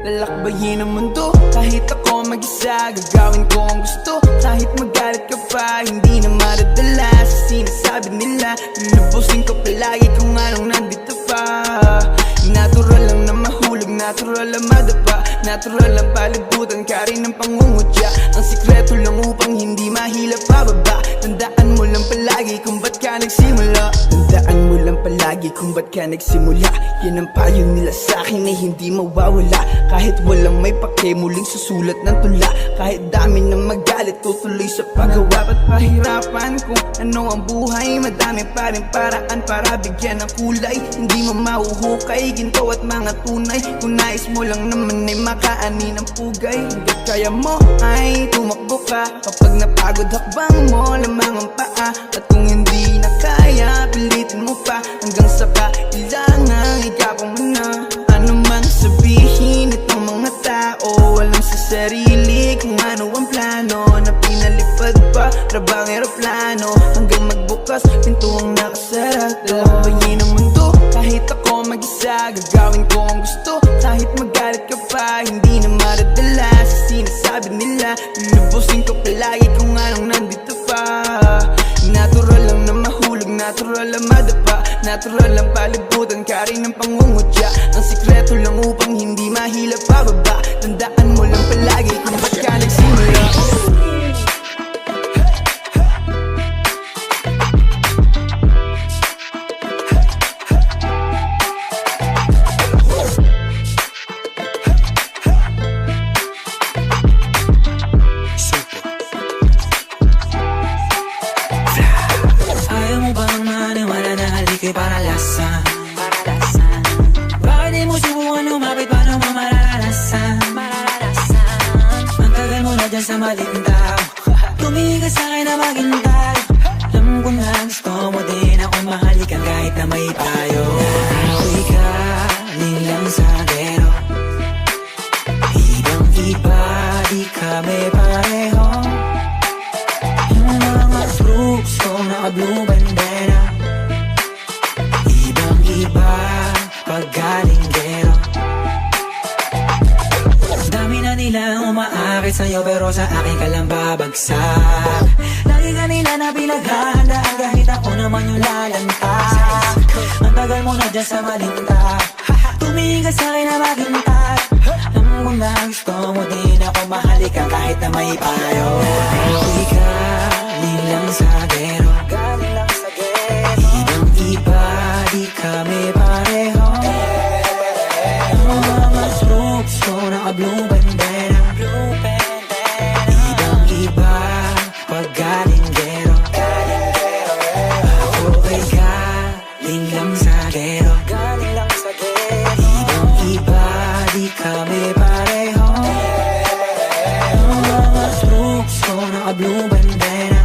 lalakbayin ang mundo. Kahit ako mag-isa, gagawin ko ang gusto. Kahit magalit ka pa, hindi na madadala sa sinasabi nila. Lulubusin ko palagi kung anong nandito pa. Natural lang na mahulog, natural lang madapa, natural lang palibutan ka rin ng pangungutya. Ang sikreto lang upang hindi mahila pababa. Tandaan mo lang palagi kung ba't ka nagsimula. Tandaan mo lang palagi kung ba't ka nagsimula. Yan ang payo nila sa'kin ay hindi mawawala. Kahit walang may pake, muling susulat ng tula. Kahit dami ng magalit, tutuloy sa paggawa. Ba't pahirapan kung ano ang buhay? Madami pa rin paraan para bigyan ng kulay. Hindi mo mahuhukay, ginto at mga tunay. Kung nais mo lang naman ay makaani ng pugay. Hanggat kaya mo ay tumakbo ka. Kapag napagod hakbang mo lamang ang paa. At kung hindi na kaya, pilitin mo pa. Hanggang sa kailangan igapang mo na. Ano mang sabihin itong mga tao, alam sa sarili kung ano ang plano. Na pinalipad pa, rabang aeroplano. Hanggang magbukas, pinto ang nakasara. Lalakbayin ang mundo, kahit ako mag-isa, gagawin ko ang gusto. Kahit magalit ka pa, hindi na madadala sa sinasabi nila. Lulubusin ko palagi kung anong nandito pa. Natural lang na mahulog, natural lang madapa, natural lang palibutan ka rin ng pangungutya. Ang sikreto lang upang hindi mahila pababa. Tandaan mo lang palagi kung ba't ka nagsimula. Paralasan. Bakit di mo subukan lumapit, paano mo mararanasan? Ang tagal mo na dyan sa maling tao. Tumingin ka sa'kin na maghintay. Alam ko na gusto mo din ako mahalikan kahit na may payo. Ako'y galing sa gero. Ibang iba, di kami pareho. Yung mga troops ko naka-blue bandera. Iba, paggalinggero. Dami na nilang umaakit sa'yo pero sa akin ka lang babagsak. Lagi ka nila na pinaghahandaan kahit ako naman yung lalantad. Ang tagal mo na dyan sa malinta. Tumingin ka sa'kin na maghintay. Alam ko na gusto mo din ako mahalikan kahit na may payo. Ako'y galing lang sa gero. Ibang iba, di kami pareho. Ang mga troops ko naka-blue bandera. Ibang iba, paggalinggero. Ako ay galing lang sa gero. Ibang iba, di kami pareho. Ang mga troops ko naka-blue bandera.